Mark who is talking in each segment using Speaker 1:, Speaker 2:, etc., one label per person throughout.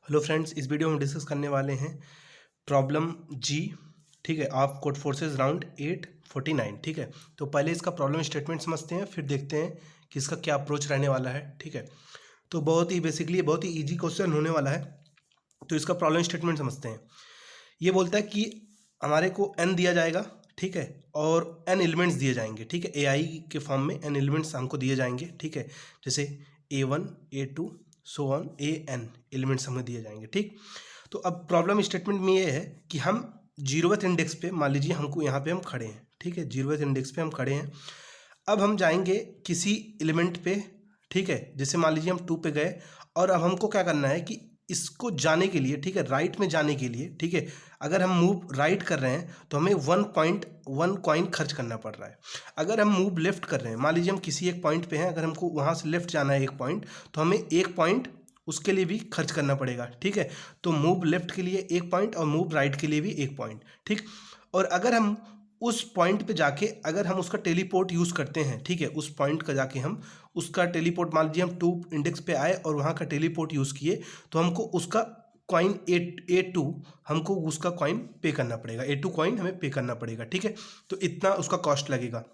Speaker 1: Hello friends, इस video में discuss करने वाले हैं प्रॉब्लम जी। ठीक है, ऑफ कोड फोर्सेस राउंड 849। ठीक है, तो पहले इसका प्रॉब्लम स्टेटमेंट समझते हैं, फिर देखते हैं कि इसका क्या अप्रोच रहने वाला है। ठीक है, तो बहुत ही बेसिकली बहुत ही इजी क्वेश्चन होने वाला है। तो इसका प्रॉब्लम स्टेटमेंट समझते हैं। ये बोलता है कि हमारे को n दिया जाएगा, ठीक है, और n एलिमेंट्स दिए जाएंगे। ठीक है, ai के फॉर्म में n एलिमेंट्स हमको दिए जाएंगे। ठीक है, जैसे a1 a2 so on an elements हमें दिए जाएंगे। ठीक, तो अब प्रॉब्लम स्टेटमेंट में ये है कि हम 0th इंडेक्स पे, मान लीजिए हमको यहाँ पे हम खड़े हैं। ठीक है, 0th इंडेक्स पे हम खड़े हैं। अब हम जाएंगे किसी एलिमेंट पे। ठीक है, जैसे मान लीजिए हम 2 पे गए, और अब हमको क्या करना है कि इसको जाने के लिए, ठीक है, राइट में जाने के लिए, ठीक है, अगर हम मूव राइट कर रहे हैं तो हमें 1.1 कॉइन खर्च करना पड़ रहा है। अगर हम मूव लेफ्ट कर रहे हैं, मान लीजिए हम किसी एक पॉइंट पे हैं, अगर हमको वहाँ से लेफ्ट जाना है एक पॉइंट, तो हमें एक पॉइंट उसके लिए भी खर्च करना पड़ेगा। ठीक है, तो मूव लेफ्ट के लिए एक पॉइंट और मूव राइट के लिए भी एक पॉइंट। ठीक, और अगर हम उस पॉइंट पे जाके अगर हम उसका टेलीपोर्ट यूज़ करते हैं, ठीक है, उस पॉइंट का जाके हम उसका टेलीपोर्ट, मान लीजिए हम 2 इंडेक्स पे आए और वहाँ का टेलीपोर्ट यूज़ किए, तो हमको उसका कॉइन A2 हमको उसका कॉइन पे करना पड़ेगा। A2 कॉइन हमें पे करना पड़ेगा। ठीक है, तो इतना उसका कॉस्ट लगेगा।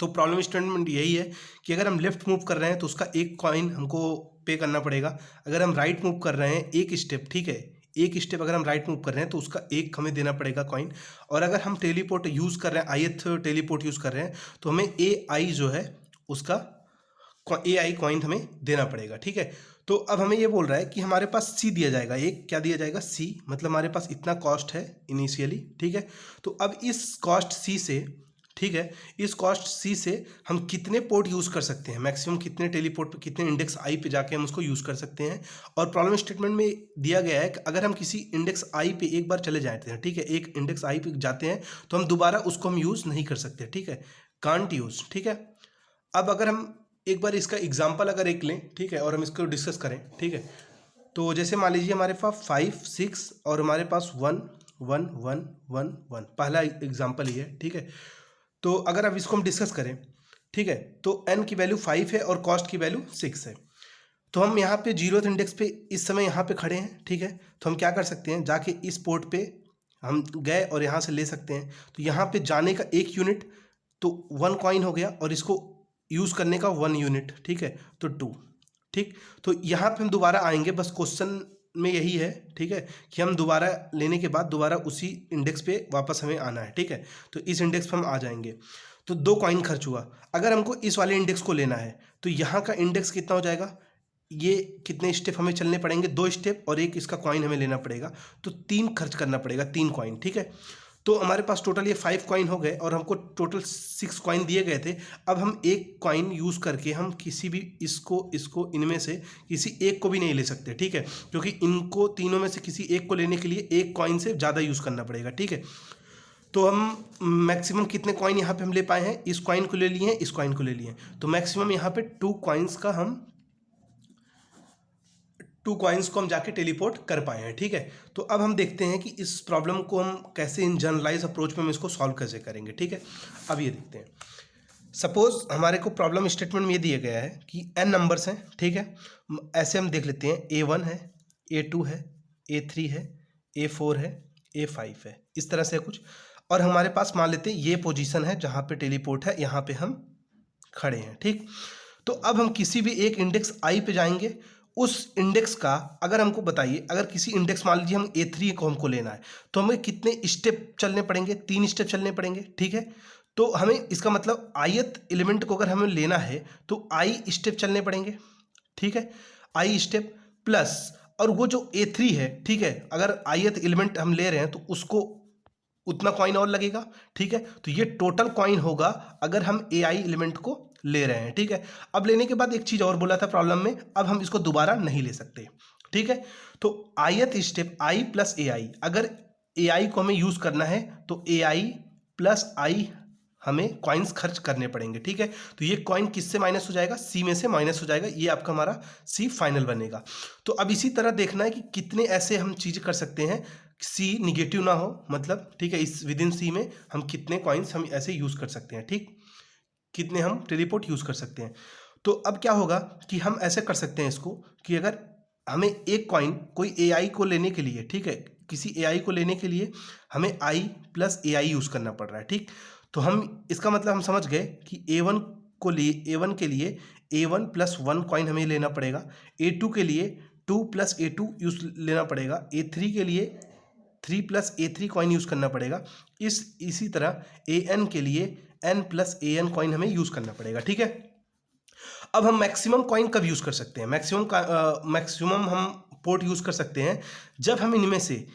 Speaker 1: तो प्रॉब्लम स्टेटमेंट यही है कि अगर हम लेफ्ट मूव कर रहे हैं तो उसका एक कॉइन हमको पे करना पड़ेगा। अगर हम राइट मूव कर रहे हैं एक स्टेप, ठीक है, एक स्टेप अगर हम राइट मूव कर रहे हैं तो उसका एक हमें देना पड़ेगा कॉइन। और अगर हम टेलीपोर्ट यूज़ कर रहे हैं, ith टेलीपोर्ट यूज़ कर रहे हैं, तो हमें AI जो है उसका AI कॉइन हमें देना पड़ेगा। ठीक है, तो अब हमें ये बोल रहा है कि हमारे पास C दिया जाएगा, एक क्या दिया जाएगा, C, मतलब हमारे पास इतना कॉस्ट है इनिशियली। ठीक है, तो अब इस कॉस्ट C से, ठीक है, इस कॉस्ट C से हम कितने पोर्ट यूज़ कर सकते हैं, मैक्सिमम कितने टेलीपोर्ट पे, कितने इंडेक्स I पे जाके हम उसको यूज़ कर सकते हैं। और प्रॉब्लम स्टेटमेंट में दिया गया है कि अगर हम किसी इंडेक्स I पे एक बार चले जाते हैं, ठीक है, एक इंडेक्स I पे जाते हैं, तो हम दोबारा उसको हम यूज़ नहीं कर सकते। ठीक है, कांट यूज़। ठीक है, अब अगर हम एक बार इसका एग्जाम्पल अगर एक लें, ठीक है, और हम इसको डिस्कस करें। ठीक है, तो जैसे मान लीजिए हमारे पास 5 6 और हमारे पास 1 1 1 1 1, पहला एग्जाम्पल ये है। ठीक है, तो अगर अब इसको हम डिस्कस करें, ठीक है, तो n की वैल्यू 5 है और कॉस्ट की वैल्यू 6 है। तो हम यहाँ पे 0th इंडेक्स पे इस समय यहाँ पे खड़े हैं। ठीक है, तो हम क्या कर सकते हैं, जाके इस पोर्ट पे हम गए और यहाँ से ले सकते हैं। तो यहाँ पे जाने का एक यूनिट तो 1 कॉइन हो गया, और इसको यूज़ करने का 1 यूनिट, ठीक है, तो 2। ठीक, तो यहाँ पे हम दोबारा आएंगे, बस क्वेश्चन में यही है, ठीक है, कि हम दोबारा लेने के बाद दोबारा उसी इंडेक्स पे वापस हमें आना है। ठीक है, तो इस इंडेक्स पे हम आ जाएंगे, तो 2 कॉइन खर्च हुआ। अगर हमको इस वाले इंडेक्स को लेना है तो यहाँ का इंडेक्स कितना हो जाएगा, ये कितने स्टेप हमें चलने पड़ेंगे, 2 स्टेप, और एक इसका कॉइन हमें लेना पड़ेगा, तो 3 खर्च करना पड़ेगा, 3 कॉइन। ठीक है, तो हमारे पास टोटल ये 5 कॉइन हो गए और हमको टोटल 6 कॉइन दिए गए थे। अब हम एक कॉइन यूज़ करके हम किसी भी इसको इनमें से किसी एक को भी नहीं ले सकते। ठीक है, क्योंकि इनको तीनों में से किसी एक को लेने के लिए एक कॉइन से ज़्यादा यूज़ करना पड़ेगा। ठीक है, तो हम मैक्सिमम कितने कॉइन यहाँ पे हम ले पाए हैं, इस कॉइन को ले लिए हैं, इस कॉइन को ले लिए हैं, तो मैक्सिमम यहाँ पे 2 कॉइन्स का हम 2 कॉइन्स को हम जाके टेलीपोर्ट कर पाए हैं। ठीक है, तो अब हम देखते हैं कि इस प्रॉब्लम को हम कैसे इन जनरलाइज अप्रोच में हम इसको सॉल्व कैसे करेंगे। ठीक है, अब ये देखते हैं। सपोज हमारे को प्रॉब्लम स्टेटमेंट में ये दिया गया है कि n नंबर्स हैं। ठीक है, ऐसे हम देख लेते हैं, A1 है, A2 है, A3 है, A4 है, A5 है, इस तरह से कुछ। और हमारे पास मान लेते हैं ये पोजीशन है जहाँ पे टेलीपोर्ट है, यहाँ पे हम खड़े हैं। ठीक, तो अब हम किसी भी एक इंडेक्स I पे जाएंगे। उस इंडेक्स का अगर हमको बताइए, अगर किसी इंडेक्स मान लीजिए हम A3 को हमको लेना है, तो हमें कितने स्टेप चलने पड़ेंगे, 3 स्टेप चलने पड़ेंगे। ठीक है, तो हमें इसका मतलब ith एलिमेंट को अगर हमें लेना है तो I स्टेप चलने पड़ेंगे। ठीक है, I स्टेप प्लस, और वो जो A3 है, ठीक है, अगर ith एलिमेंट हम ले रहे हैं तो उसको उतना कॉइन और लगेगा। ठीक है, तो ये टोटल कॉइन होगा अगर हम AI एलिमेंट को ले रहे हैं। ठीक है, अब लेने के बाद एक चीज और बोला था प्रॉब्लम में, अब हम इसको दोबारा नहीं ले सकते। ठीक है, तो ith step I plus AI, अगर AI को हमें यूज करना है तो AI प्लस I हमें कॉइन्स खर्च करने पड़ेंगे। ठीक है, तो ये कॉइन किससे माइनस हो जाएगा, C में से माइनस हो जाएगा, ये आपका हमारा C फाइनल बनेगा। तो अब इसी तरह देखना है कि कितने ऐसे हम चीज कर सकते हैं C निगेटिव ना हो, मतलब, ठीक है, इस विद इन C में हम कितने कॉइन्स हम ऐसे यूज कर सकते हैं। ठीक, कितने हम टेलीपोर्ट यूज कर सकते हैं। तो अब क्या होगा कि हम ऐसे कर सकते हैं इसको कि अगर हमें एक कॉइन कोई AI को लेने के लिए, ठीक है, किसी AI को लेने के लिए हमें I प्लस AI यूज़ करना पड़ रहा है, ठीक। तो हम इसका मतलब हम समझ गए कि A1 के लिए A1 प्लस 1 कॉइन हमें लेना पड़ेगा, A2 के लिए 2 प्लस A2 यूज़ लेना पड़ेगा, A3 के लिए 3 प्लस A3 कॉइन यूज़ करना पड़ेगा। इसी तरह AN के लिए N प्लस AN कॉइन हमें यूज़ करना पड़ेगा, ठीक है। अब हम मैक्सिमम कॉइन कब यूज़ कर सकते हैं? मैक्सिमम हम पोर्ट यूज़ कर सकते हैं जब हम इनमें से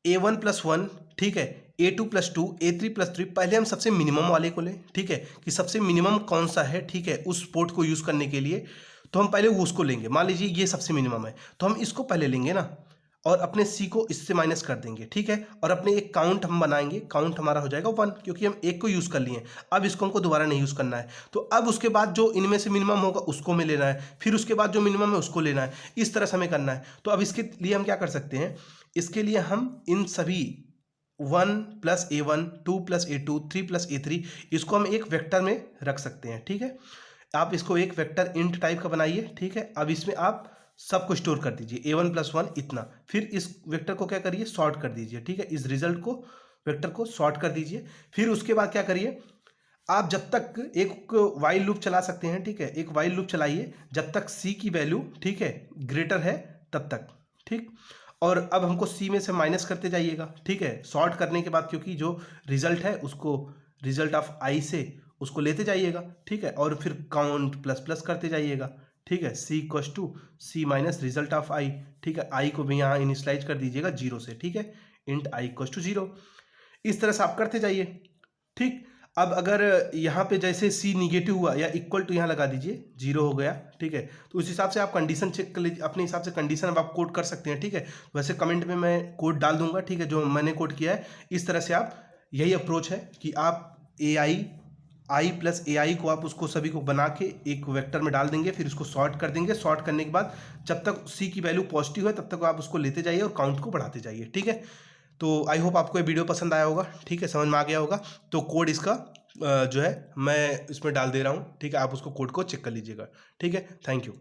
Speaker 1: A1 प्लस 1, ठीक है, A2 प्लस 2, A3 प्लस 3, पहले हम सबसे मिनिमम वाले को लें, ठीक है, कि सबसे मिनिमम कौन सा है, ठीक है, उस पोर्ट को यूज़ करने के लिए। तो हम पहले उसको लेंगे, मान लीजिए ये सबसे मिनिमम है, तो हम इसको पहले लेंगे ना, और अपने C को इससे माइनस कर देंगे, ठीक है, और अपने एक काउंट हम बनाएंगे, काउंट हमारा हो जाएगा 1, क्योंकि हम एक को यूज़ कर लिए। अब इसको हमको दोबारा नहीं यूज़ करना है, तो अब उसके बाद जो इनमें से मिनिमम होगा उसको हमें लेना है, फिर उसके बाद जो मिनिमम है उसको लेना है, इस तरह से हमें करना है। तो अब इसके लिए हम क्या कर सकते हैं, इसके लिए हम इन सभी 1 plus A1, 2 plus A2, 3 plus A3, इसको हम एक वेक्टर में रख सकते हैं, ठीक है। आप इसको एक वेक्टर इंट टाइप का बनाइए, ठीक है। अब इसमें आप सबको स्टोर कर दीजिए, A1 प्लस 1 इतना, फिर इस वेक्टर को क्या करिए, सॉर्ट कर दीजिए, ठीक है, इस रिजल्ट को, वेक्टर को सॉर्ट कर दीजिए। फिर उसके बाद क्या करिए, आप जब तक एक वाइल लूप चला सकते हैं, ठीक है, एक वाइल लूप चलाइए जब तक C की वैल्यू, ठीक है, ग्रेटर है तब तक, ठीक। और अब हमको C में से माइनस करते जाइएगा, ठीक है, सॉर्ट करने के बाद, क्योंकि जो रिजल्ट है उसको रिजल्ट ऑफ I से उसको लेते जाइएगा, ठीक है, और फिर काउंट प्लस प्लस करते जाइएगा, ठीक है, C equals to C minus result of I, ठीक है, I को भी यहाँ इनिशलाइज कर दीजिएगा 0 से, ठीक है, इंट I इक्वस टू 0। इस तरह से आप करते जाइए, ठीक। अब अगर यहाँ पे जैसे C निगेटिव हुआ या इक्वल टू यहाँ लगा दीजिए, 0 हो गया, ठीक है, तो उस हिसाब से आप कंडीशन चेक कर लीजिए, अपने हिसाब से कंडीशन अब आप कोड कर सकते हैं, ठीक है। वैसे कमेंट में मैं कोड डाल दूंगा, ठीक है, जो मैंने कोड किया है। इस तरह से आप, यही अप्रोच है कि आप I प्लस AI को आप उसको सभी को बना के एक वेक्टर में डाल देंगे, फिर उसको सॉर्ट कर देंगे, सॉर्ट करने के बाद जब तक C की वैल्यू पॉजिटिव है तब तक आप उसको लेते जाइए और काउंट को बढ़ाते जाइए, ठीक है। तो आई होप आपको ये वीडियो पसंद आया होगा, ठीक है, समझ में आ गया होगा। तो कोड इसका जो है मैं इसमें डाल दे रहा हूँ, ठीक है, आप उसको कोड को चेक कर लीजिएगा, ठीक है। Thank you.